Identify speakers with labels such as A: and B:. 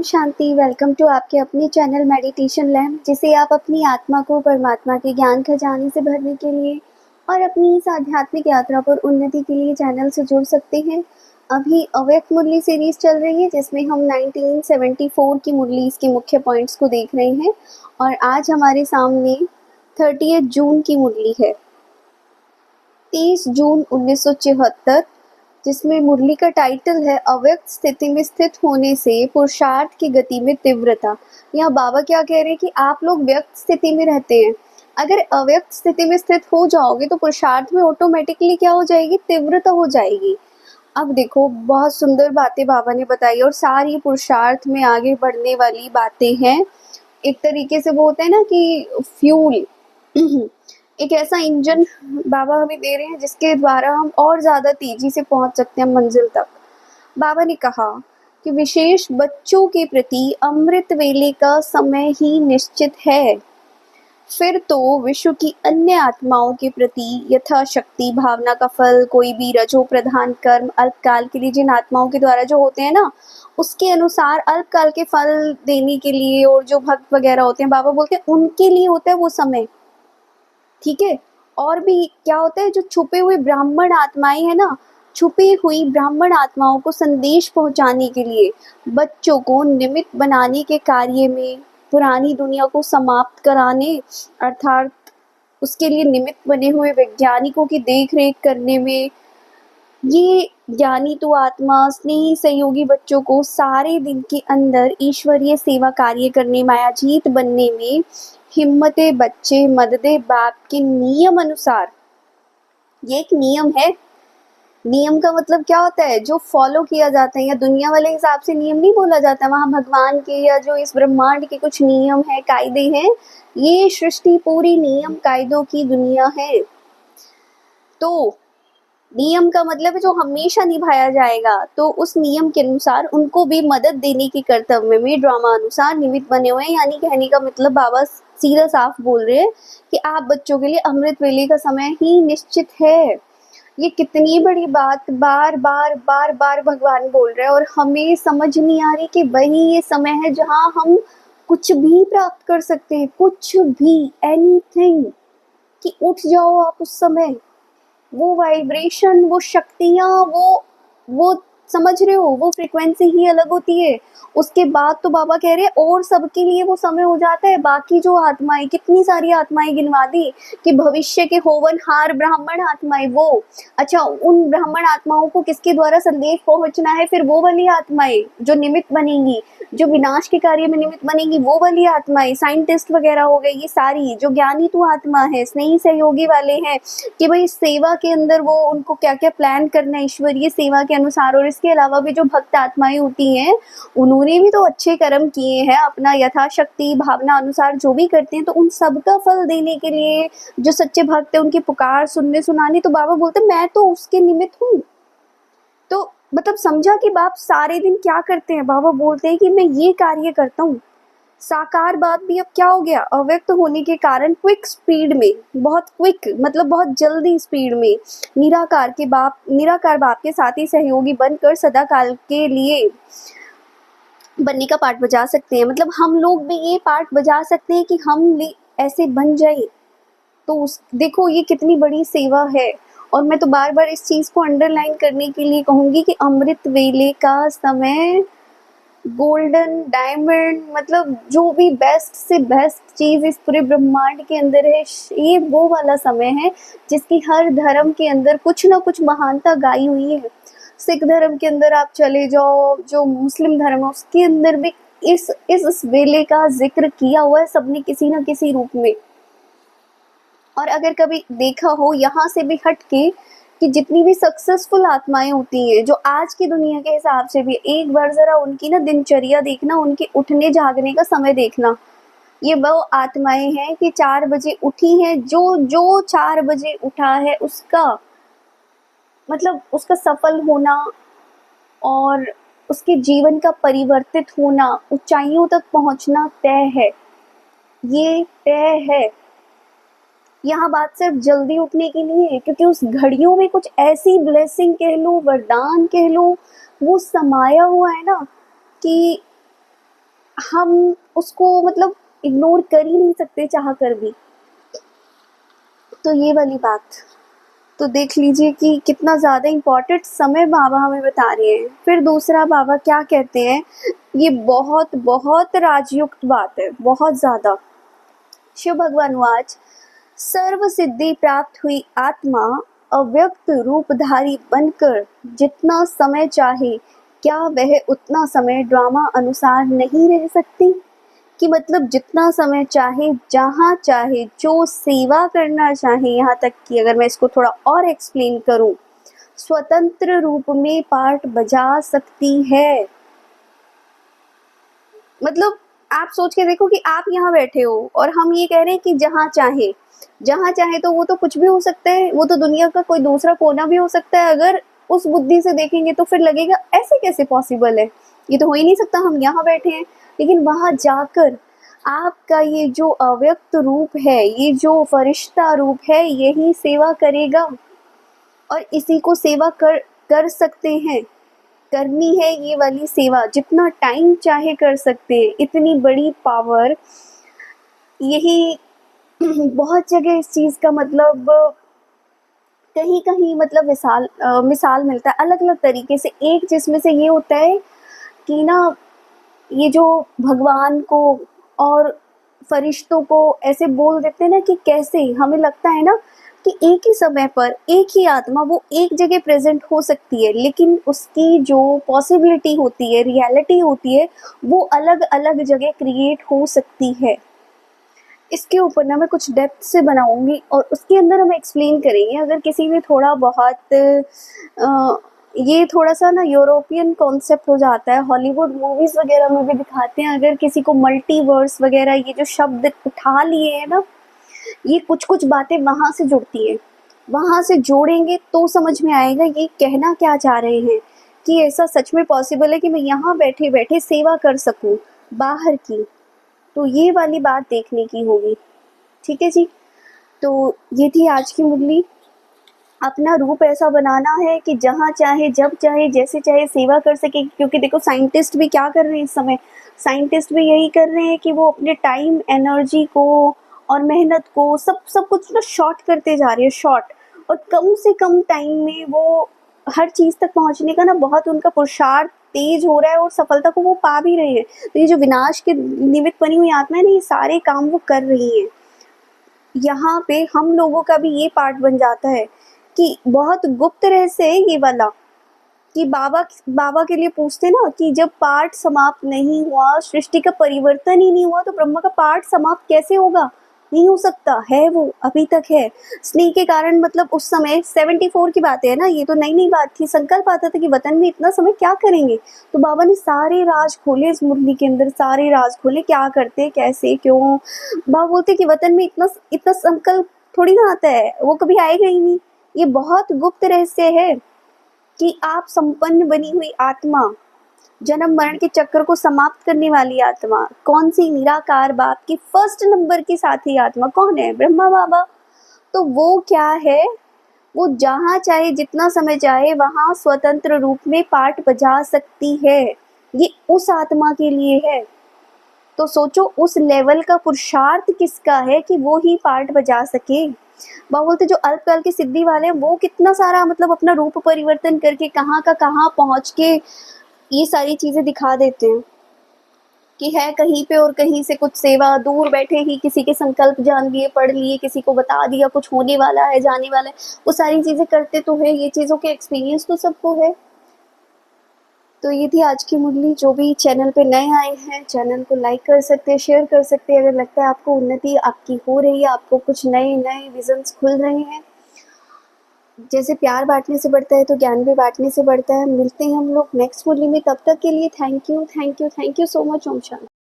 A: Om Shanti. Welcome to आपके अपने channel meditation lamp, जिसे आप अपनी आत्मा को परमात्मा के ज्ञान खजाने से भरने के लिए और अपनी इस आध्यात्मिक यात्रा पर उन्नति के लिए चैनल से जुड़ सकते हैं। अभी अव्यक्त मुरली सीरीज चल रही है, जिसमें हम 1974 की मुरली के मुख्य पॉइंट्स को देख रहे हैं और आज हमारे सामने 30 जून की मुरली है, 30 जून 1974, जिसमें मुरली का टाइटल है अव्यक्त स्थिति में स्थित होने से पुरुषार्थ की गति में तीव्रता। यहाँ बाबा क्या कह रहे हैं कि आप लोग व्यक्त स्थिति में रहते हैं, अगर अव्यक्त स्थिति में स्थित हो जाओगे तो पुरुषार्थ में ऑटोमेटिकली क्या हो जाएगी, तीव्रता हो जाएगी। अब देखो, बहुत सुंदर बातें बाबा ने बताई और सारी पुरुषार्थ में आगे बढ़ने वाली बातें हैं। एक तरीके से वो होता है ना कि फ्यूल एक ऐसा इंजन बाबा हमें दे रहे हैं जिसके द्वारा हम और ज़्यादा तेजी से पहुंच सकते हैं मंजिल तक। बाबा ने कहा कि विशेष बच्चों के प्रति अमृत वेले का समय ही निश्चित है, फिर तो विश्व की अन्य आत्माओं के प्रति यथाशक्ति भावना का फल, कोई भी रजो प्रधान कर्म अल्पकाल के लिए जिन आत्माओं के द्वारा जो होते हैं ना, उसके अनुसार अल्पकाल के फल देने के लिए, और जो भक्त वगैरह होते हैं बाबा बोलते हैं उनके लिए होता है वो समय, ठीक है। और भी क्या होता है, जो छुपे हुए ब्राह्मण आत्माएं हैं ना, छुपी हुई ब्राह्मण आत्माओं को संदेश पहुंचाने के लिए, बच्चों को निमित्त बनाने के कार्य में, पुरानी दुनिया को समाप्त कराने अर्थात उसके लिए निमित्त बने हुए वैज्ञानिकों की देख रेख करने में, ये ज्ञानी तो आत्मा स्नेही सहयोगी बच्चों को सारे दिन के अंदर ईश्वरीय सेवा कार्य करने, मायाजीत बनने में हिम्मते बच्चे मददे बाप के नियम अनुसार। ये एक नियम है। नियम का मतलब क्या होता है, जो फॉलो किया जाता है, या दुनिया वाले हिसाब से नियम नहीं बोला जाता, वहाँ भगवान के या जो इस ब्रह्मांड के कुछ नियम है, कायदे हैं। ये सृष्टि पूरी नियम कायदों की दुनिया है। तो नियम का मतलब है जो हमेशा निभाया जाएगा, तो उस नियम के अनुसार उनको भी मदद देने के कर्तव्य में ड्रामा अनुसार निमित्त बने हुए हैं। यानी कहने का मतलब बाबा सीधा साफ बोल रहे हैं कि आप बच्चों के लिए अमृत वेले का समय ही निश्चित है। ये कितनी बड़ी बात बार बार बार बार भगवान बोल रहे हैं और हमें समझ नहीं आ रही कि वही ये समय है जहाँ हम कुछ भी प्राप्त कर सकते हैं, कुछ भी, एनीथिंग, कि उठ जाओ आप उस समय। वो वाइब्रेशन, वो शक्तियाँ, वो समझ रहे हो, वो फ्रीक्वेंसी ही अलग होती है। उसके बाद तो बाबा कह रहे हैं और सबके लिए वो समय हो जाता है। बाकी जो आत्माएं, कितनी सारी आत्माएं गिनवा दी कि भविष्य के होवनहार ब्राह्मण आत्माएं, वो अच्छा, उन ब्राह्मण आत्माओं को किसके द्वारा संदेश पहुंचना है, फिर वो वाली आत्माएं जो निमित्त बनेंगी, जो विनाश के कार्य में निमित्त बनेंगी, वो वाली आत्माएं, साइंटिस्ट वगैरह हो गए, ये सारी जो ज्ञानी तो आत्मा है, स्नेही सहयोगी वाले हैं, कि भाई सेवा के अंदर वो उनको क्या क्या प्लान करना है ईश्वरीय सेवा के अनुसार। और इसके अलावा भी जो भक्त आत्माएं होती हैं, उन्होंने भी तो अच्छे कर्म किए हैं, अपना यथाशक्ति भावना अनुसार जो भी करते हैं, तो उन सबका फल देने के लिए जो सच्चे भक्त है, उनकी पुकार सुनने सुनाने, तो बाबा बोलते मैं तो उसके निमित्त हूँ। तो मतलब समझा कि बाप सारे दिन क्या करते हैं। बाबा बोलते हैं कि मैं ये कार्य करता हूँ। साकार बात भी अब क्या हो गया, अव्यक्त होने के कारण क्विक स्पीड में, बहुत क्विक मतलब बहुत जल्दी स्पीड में निराकार बाप के साथ ही सहयोगी बनकर सदा काल के लिए बनने का पार्ट बजा सकते हैं। मतलब हम लोग भी ये पार्ट बजा सकते हैं कि हम ऐसे बन जाए। तो देखो ये कितनी बड़ी सेवा है। और मैं तो बार बार इस चीज को अंडरलाइन करने के लिए कहूंगी कि अमृत वेले का समय गोल्डन डायमंड, मतलब जो भी बेस्ट से बेस्ट चीज इस पूरे ब्रह्मांड के अंदर है, ये वो वाला समय है जिसकी हर धर्म के अंदर कुछ ना कुछ महानता गाई हुई है। सिख धर्म के अंदर आप चले जाओ, जो मुस्लिम धर्म है उसके अंदर भी इस वेले का जिक्र किया हुआ है सबने किसी ना किसी रूप में। और अगर कभी देखा हो यहाँ से भी हट के, कि जितनी भी सक्सेसफुल आत्माएं होती हैं जो आज की दुनिया के हिसाब से भी, एक बार जरा उनकी ना दिनचर्या देखना, उनके उठने जागने का समय देखना। ये वो आत्माएं हैं कि 4 बजे उठी हैं, जो 4 बजे उठा है उसका मतलब उसका सफल होना और उसके जीवन का परिवर्तित होना, ऊंचाइयों तक पहुंचना तय है। ये तय है। यहाँ बात सिर्फ जल्दी उठने की नहीं है, क्योंकि उस घड़ियों में कुछ ऐसी ब्लेसिंग कह लो, वरदान कह लो, वो समाया हुआ है ना, कि हम उसको मतलब इग्नोर कर ही नहीं सकते चाह कर भी। तो ये वाली बात तो देख लीजिए कि कितना ज़्यादा इम्पोर्टेंट समय बाबा हमें बता रहे हैं। फिर दूसरा बाबा क्या कहते हैं, ये बहुत बहुत राजयुक्त बात है, बहुत ज़्यादा। शिव भगवान वाच, सर्व सिद्धि प्राप्त हुई आत्मा अव्यक्त रूपधारी बनकर जितना समय चाहे, क्या वह उतना समय ड्रामा अनुसार नहीं रह सकती? कि मतलब जितना समय चाहे, जहाँ चाहे, जो सेवा करना चाहे, यहाँ तक कि अगर मैं इसको थोड़ा और एक्सप्लेन करूँ, स्वतंत्र रूप में पार्ट बजा सकती है। मतलब आप सोच के देखो कि आप यहाँ बैठे हो और हम ये कह रहे हैं कि जहाँ चाहे, जहाँ चाहे, तो वो तो कुछ भी हो सकता है, वो तो दुनिया का कोई दूसरा कोना भी हो सकता है। अगर उस बुद्धि से देखेंगे तो फिर लगेगा ऐसे कैसे पॉसिबल है, ये तो हो ही नहीं सकता, हम यहाँ बैठे हैं। लेकिन वहाँ जाकर आपका ये जो अव्यक्त रूप है, ये जो फरिश्ता रूप है, यही सेवा करेगा और इसी को सेवा कर सकते हैं। करनी है ये वाली सेवा, जितना टाइम चाहे कर सकते हैं। इतनी बड़ी पावर, यही बहुत जगह इस चीज़ का मतलब कहीं कहीं मतलब मिसाल मिलता है अलग अलग तरीके से। एक जिसमें से ये होता है कि ना, ये जो भगवान को और फरिश्तों को ऐसे बोल देते हैं ना, कि कैसे हमें लगता है ना कि एक ही समय पर एक ही आत्मा वो एक जगह प्रेजेंट हो सकती है, लेकिन उसकी जो पॉसिबिलिटी होती है, रियलिटी होती है, वो अलग अलग जगह क्रिएट हो सकती है। इसके ऊपर ना मैं कुछ डेप्थ से बनाऊंगी और उसके अंदर हम एक्सप्लेन करेंगे। अगर किसी ने थोड़ा बहुत ये थोड़ा सा ना यूरोपियन कॉन्सेप्ट हो जाता है, हॉलीवुड मूवीज़ वगैरह में भी दिखाते हैं। अगर किसी को मल्टीवर्स वगैरह ये जो शब्द उठा लिए हैं ना, ये कुछ कुछ बातें वहाँ से जुड़ती हैं, वहाँ से जोड़ेंगे तो समझ में आएगा ये कहना क्या चाह रहे हैं, कि ऐसा सच में पॉसिबल है कि मैं यहाँ बैठे बैठे सेवा कर सकूँ बाहर की। तो ये वाली बात देखने की होगी। ठीक है जी, तो ये थी आज की मुरली। अपना रूप ऐसा बनाना है कि जहाँ चाहे, जब चाहे, जैसे चाहे सेवा कर सके। क्योंकि देखो साइंटिस्ट भी क्या कर रहे हैं इस समय, साइंटिस्ट भी यही कर रहे हैं कि वो अपने टाइम, एनर्जी को और मेहनत को सब कुछ ना शॉर्ट करते जा रहे हैं, शॉर्ट। और कम से कम टाइम में वो हर चीज़ तक पहुँचने का ना बहुत उनका पुरुषार्थ तेज हो रहा है और सफलता को वो पा भी रहे हैं। तो ये जो विनाश के निमित्त बनी हुई आत्मा है ना, ये सारे काम वो कर रही हैं। यहाँ पे हम लोगों का भी ये पार्ट बन जाता है कि बहुत गुप्त रहस्य है ये वाला, कि बाबा बाबा के लिए पूछते ना कि जब पाठ समाप्त नहीं हुआ, सृष्टि का परिवर्तन ही नहीं हुआ, तो ब्रह्मा का पाठ समाप्त कैसे होगा? नहीं हो सकता है, वो अभी तक है। स्नेह के कारण, मतलब उस समय 74 की बात है ना, ये तो नई नई बात थी। संकल्प आता था कि वतन में इतना समय क्या करेंगे, तो बाबा ने सारे राज खोले इस मुरली के अंदर, सारे राज खोले, क्या करते, कैसे, क्यों। बाबा बोलते कि वतन में इतना इतना संकल्प थोड़ी ना आता है, वो कभी आएगा ही नहीं। ये बहुत गुप्त रहस्य है कि आप संपन्न बनी हुई आत्मा, जन्म मरण के चक्र को समाप्त करने वाली आत्मा, कौन सी, निराकार बाप की फर्स्ट नंबर की साथी आत्मा कौन है? ब्रह्मा बाबा। तो वो क्या है, वो जहाँ चाहे, जितना समय चाहे, वहाँ स्वतंत्र रूप में पाठ बजा सकती है। ये उस आत्मा के लिए है। तो सोचो उस लेवल का पुरुषार्थ किसका है कि वो ही पार्ट बजा सके। वह बोलते जो अल्पकाल की सिद्धि वाले हैं, वो कितना सारा मतलब अपना रूप परिवर्तन करके कहाँ का कहाँ पहुँच के ये सारी चीज़ें दिखा देते हैं कि है कहीं पे और कहीं से कुछ सेवा, दूर बैठे ही किसी के संकल्प जान लिए, पढ़ लिए, किसी को बता दिया कुछ होने वाला है, जाने वाला है, वो सारी चीज़ें करते तो है। ये चीज़ों के एक्सपीरियंस तो सबको है। तो ये थी आज की मुरली। जो भी चैनल पे नए आए हैं, चैनल को लाइक कर सकते हैं, शेयर कर सकते हैं। अगर लगता है आपको उन्नति आपकी हो रही है, आपको कुछ नए नए विजन्स खुल रहे हैं, जैसे प्यार बांटने से बढ़ता है तो ज्ञान भी बांटने से बढ़ता है। मिलते हैं हम लोग नेक्स्ट मुरली में, तब तक के लिए thank you, thank you, thank you so much. ओम शांति।